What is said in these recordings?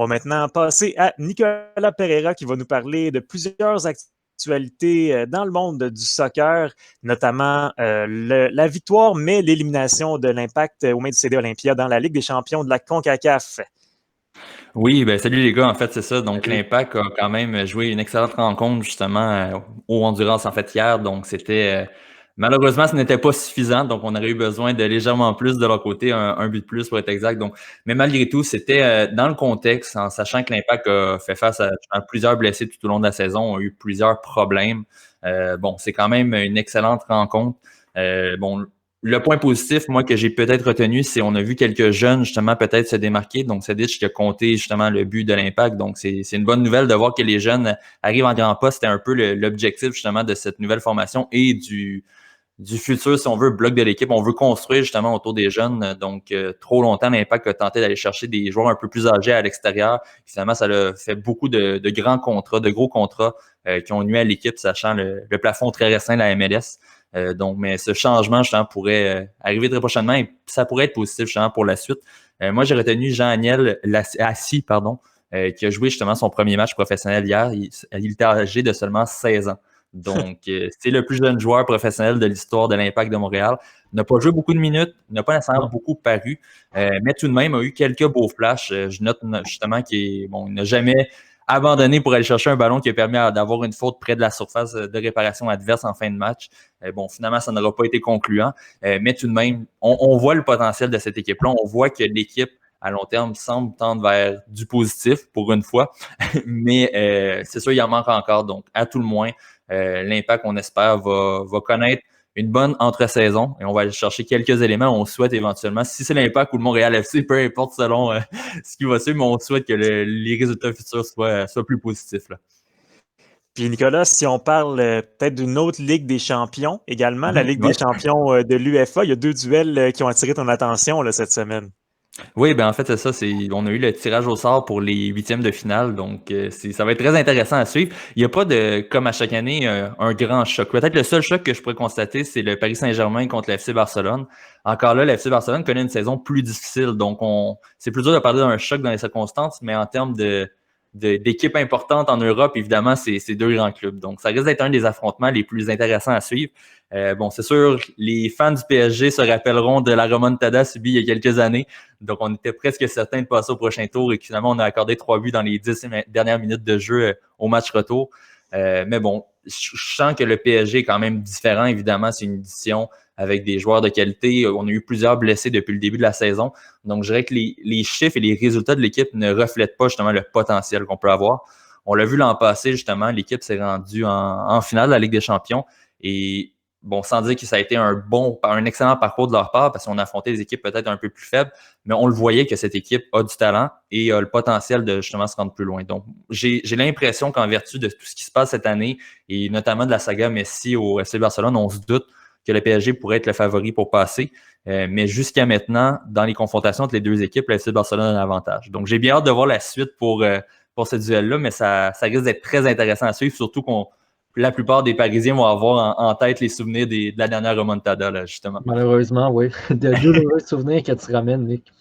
On va maintenant passer à Nicolas Pereira qui va nous parler de plusieurs actualités dans le monde du soccer, notamment la victoire, mais l'élimination de l'Impact aux mains du CD Olympia dans la Ligue des champions de la CONCACAF. Oui, ben salut les gars, en fait c'est ça. Donc Salut. l'Impact a quand même joué une excellente rencontre justement au Honduras en fait hier. Donc c'était malheureusement ce n'était pas suffisant. Donc on aurait eu besoin de légèrement plus de leur côté, un but de plus pour être exact. Donc, mais malgré tout, c'était dans le contexte, en sachant que l'Impact a fait face à plusieurs blessés tout au long de la saison, a eu plusieurs problèmes. Bon, c'est quand même une excellente rencontre. Bon, le point positif, moi, que j'ai peut-être retenu, c'est qu'on a vu quelques jeunes, justement, peut-être se démarquer. Donc, Sedic qui a compté, justement, le but de l'Impact. Donc, c'est une bonne nouvelle de voir que les jeunes arrivent en grand pas. C'était un peu l'objectif, justement, de cette nouvelle formation et du futur, si on veut, bloc de l'équipe. On veut construire, justement, autour des jeunes. Donc, trop longtemps, l'Impact a tenté d'aller chercher des joueurs un peu plus âgés à l'extérieur. Finalement, ça a fait beaucoup de grands contrats, de gros contrats qui ont nuit à l'équipe, sachant le plafond très restreint de la MLS. Donc, mais ce changement, justement, pourrait arriver très prochainement et ça pourrait être positif, justement, pour la suite. Moi, j'ai retenu Jean-Aniel Assis, qui a joué, justement, son premier match professionnel hier. Il était âgé de seulement 16 ans. Donc, c'est le plus jeune joueur professionnel de l'histoire de l'Impact de Montréal. Il n'a pas joué beaucoup de minutes, il n'a pas nécessairement beaucoup paru, mais tout de même a eu quelques beaux flashs. Je note justement qu'il n'a jamais abandonné pour aller chercher un ballon qui a permis d'avoir une faute près de la surface de réparation adverse en fin de match. Bon, finalement, ça n'aura pas été concluant, mais tout de même, on voit le potentiel de cette équipe-là. On voit que l'équipe, à long terme, semble tendre vers du positif pour une fois, mais c'est sûr, il en manque encore. Donc, à tout le moins, l'Impact, on espère, va connaître une bonne entre-saison et on va aller chercher quelques éléments. On souhaite éventuellement, si c'est l'Impact ou le Montréal FC, peu importe selon ce qui va suivre, mais on souhaite que les résultats futurs soient plus positifs. Là. Puis Nicolas, si on parle peut-être d'une autre Ligue des champions, également la Ligue des Ouais. champions de l'UEFA, il y a deux duels qui ont attiré ton attention là, cette semaine. Oui, ben en fait, c'est ça. On a eu le tirage au sort pour les huitièmes de finale, donc ça va être très intéressant à suivre. Il n'y a pas de, comme à chaque année, un grand choc. Peut-être le seul choc que je pourrais constater, c'est le Paris Saint-Germain contre le FC Barcelone. Encore là, le FC Barcelone connaît une saison plus difficile, donc c'est plus dur de parler d'un choc dans les circonstances, mais en termes d'équipes importantes en Europe, évidemment, c'est deux grands clubs. Donc, ça risque d'être un des affrontements les plus intéressants à suivre. Bon, c'est sûr, les fans du PSG se rappelleront de la remontada subie il y a quelques années. Donc, on était presque certain de passer au prochain tour et finalement, on a accordé 3 buts dans les 10 dernières minutes de jeu au match retour. Mais bon, je sens que le PSG est quand même différent. Évidemment, c'est une édition avec des joueurs de qualité. On a eu plusieurs blessés depuis le début de la saison. Donc, je dirais que les chiffres et les résultats de l'équipe ne reflètent pas justement le potentiel qu'on peut avoir. On l'a vu l'an passé, justement, l'équipe s'est rendue en finale de la Ligue des champions. Et bon, sans dire que ça a été un excellent parcours de leur part parce qu'on a affronté des équipes peut-être un peu plus faibles, mais on le voyait que cette équipe a du talent et a le potentiel de justement se rendre plus loin. Donc, j'ai l'impression qu'en vertu de tout ce qui se passe cette année et notamment de la saga Messi au FC Barcelone, on se doute que le PSG pourrait être le favori pour passer. Mais jusqu'à maintenant, dans les confrontations entre les deux équipes, le FC Barcelone a un avantage. Donc, j'ai bien hâte de voir la suite pour ce duel-là, mais ça risque d'être très intéressant à suivre, surtout qu'on la plupart des Parisiens vont avoir en tête les souvenirs de la dernière remontada, là, justement. Malheureusement, oui. De douloureux souvenirs que tu ramènes, Nick.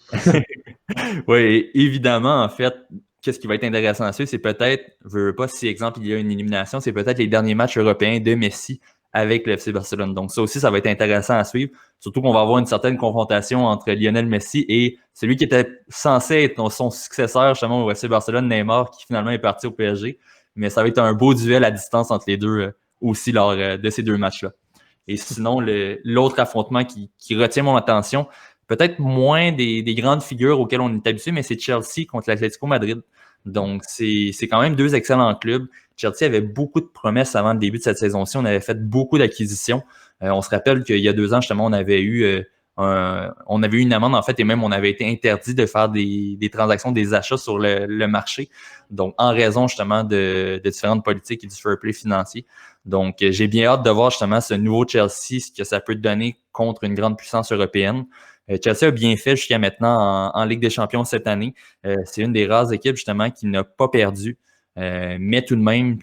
Oui, évidemment, en fait, qu'est-ce qui va être intéressant à suivre, c'est peut-être, je veux pas, si exemple il y a une élimination, c'est peut-être les derniers matchs européens de Messi avec le FC Barcelone. Donc ça aussi, ça va être intéressant à suivre, surtout qu'on va avoir une certaine confrontation entre Lionel Messi et celui qui était censé être son successeur justement au FC Barcelone, Neymar, qui finalement est parti au PSG. Mais ça va être un beau duel à distance entre les deux aussi lors de ces deux matchs-là. Et sinon, l'autre affrontement qui retient mon attention, peut-être moins des grandes figures auxquelles on est habitué, mais c'est Chelsea contre l'Atlético Madrid. Donc, c'est quand même deux excellents clubs. Chelsea avait beaucoup de promesses avant le début de cette saison-ci. On avait fait beaucoup d'acquisitions. On se rappelle qu'il y a 2 ans, justement, on avait eu une amende, en fait, et même on avait été interdit de faire des transactions, des achats sur le marché. Donc, en raison, justement, de différentes politiques et du fair play financier. Donc, j'ai bien hâte de voir, justement, ce nouveau Chelsea, ce que ça peut donner contre une grande puissance européenne. Chelsea a bien fait jusqu'à maintenant en Ligue des champions cette année. C'est une des rares équipes, justement, qui n'a pas perdu. Mais tout de même,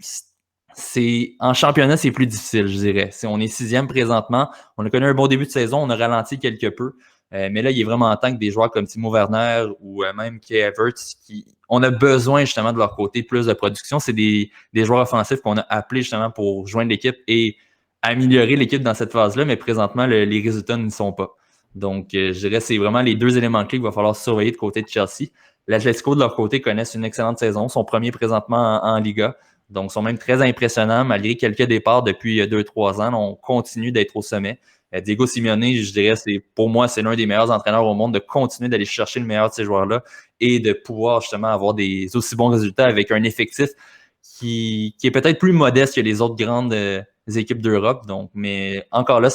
en championnat, c'est plus difficile, je dirais. On est 6e présentement. On a connu un bon début de saison. On a ralenti quelque peu. Mais là, il est vraiment en temps que des joueurs comme Timo Werner ou même Kai Havertz qui on a besoin justement de leur côté plus de production. C'est des joueurs offensifs qu'on a appelés justement pour joindre l'équipe et améliorer l'équipe dans cette phase-là, mais présentement, les résultats n'y sont pas. Donc, je dirais que c'est vraiment les deux éléments clés qu'il va falloir surveiller de côté de Chelsea. L'Atlético, de leur côté, connaissent une excellente saison, sont premiers présentement en Liga, donc sont même très impressionnants, malgré quelques départs depuis 2-3 ans. On continue d'être au sommet. Diego Simeone, je dirais, pour moi, c'est l'un des meilleurs entraîneurs au monde de continuer d'aller chercher le meilleur de ces joueurs-là et de pouvoir justement avoir des aussi bons résultats avec un effectif qui est peut-être plus modeste que les autres grandes équipes d'Europe. Donc, mais encore là,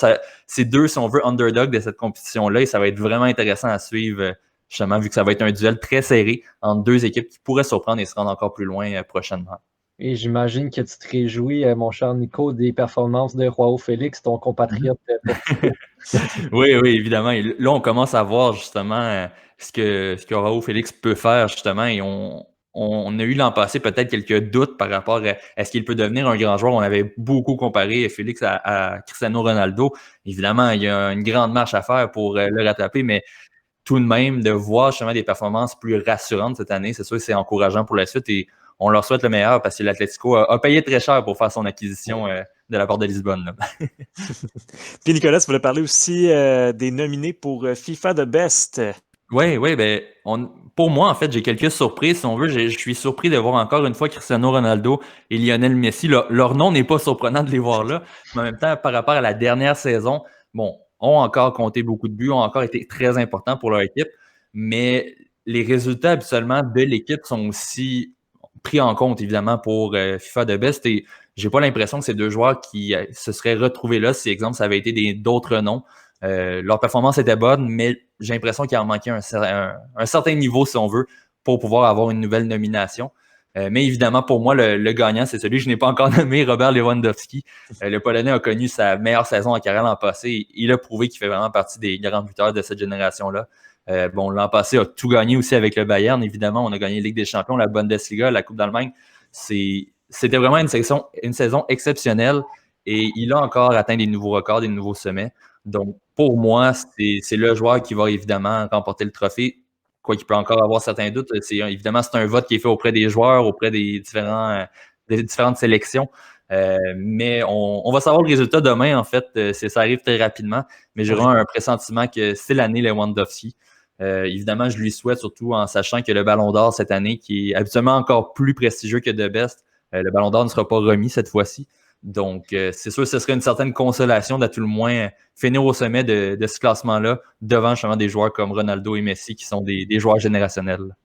c'est deux, si on veut, underdog de cette compétition-là et ça va être vraiment intéressant à suivre, justement, vu que ça va être un duel très serré entre deux équipes qui pourraient surprendre et se rendre encore plus loin prochainement. Et j'imagine que tu te réjouis, mon cher Nico, des performances de Joao Félix, ton compatriote portugais. Oui, évidemment. Et là, on commence à voir justement ce que Joao Félix peut faire, justement, et on a eu l'an passé peut-être quelques doutes par rapport à est-ce qu'il peut devenir un grand joueur. On avait beaucoup comparé Félix à Cristiano Ronaldo. Évidemment, il y a une grande marche à faire pour le rattraper, mais tout de même, de voir justement des performances plus rassurantes cette année, c'est sûr que c'est encourageant pour la suite et on leur souhaite le meilleur parce que l'Atlético a payé très cher pour faire son acquisition de la part de Lisbonne. Là. Puis Nicolas, tu voulais parler aussi des nominés pour FIFA The Best. Oui, ben, pour moi, en fait, j'ai quelques surprises. Si on veut, je suis surpris de voir encore une fois Cristiano Ronaldo et Lionel Messi. Leur nom n'est pas surprenant de les voir là, mais en même temps, par rapport à la dernière saison, bon, ont encore compté beaucoup de buts, ont encore été très importants pour leur équipe, mais les résultats habituellement de l'équipe sont aussi pris en compte, évidemment, pour FIFA The Best. Et j'ai pas l'impression que ces deux joueurs qui se seraient retrouvés là, si, exemple, ça avait été d'autres noms. Leur performance était bonne, mais j'ai l'impression qu'il en manquait un certain niveau, si on veut, pour pouvoir avoir une nouvelle nomination. Mais évidemment, pour moi, le gagnant, c'est celui que je n'ai pas encore nommé, Robert Lewandowski. Le Polonais a connu sa meilleure saison en carrière l'an passé. Il a prouvé qu'il fait vraiment partie des grands buteurs de cette génération-là. L'an passé a tout gagné aussi avec le Bayern. Évidemment, on a gagné la Ligue des Champions, la Bundesliga, la Coupe d'Allemagne. C'était vraiment une saison exceptionnelle et il a encore atteint des nouveaux records, des nouveaux sommets. Donc, pour moi, c'est le joueur qui va évidemment remporter le trophée, quoi qu'il peut encore avoir certains doutes. Évidemment, c'est un vote qui est fait auprès des joueurs, auprès des différentes sélections. Mais on va savoir le résultat demain, en fait. Ça arrive très rapidement. Mais j'aurais un pressentiment que c'est l'année Lewandowski. Évidemment, je lui souhaite, surtout en sachant que le Ballon d'Or cette année, qui est habituellement encore plus prestigieux que The Best, le Ballon d'Or ne sera pas remis cette fois-ci. Donc, c'est sûr que ce serait une certaine consolation d'à tout le moins finir au sommet de ce classement-là devant justement des joueurs comme Ronaldo et Messi qui sont des joueurs générationnels.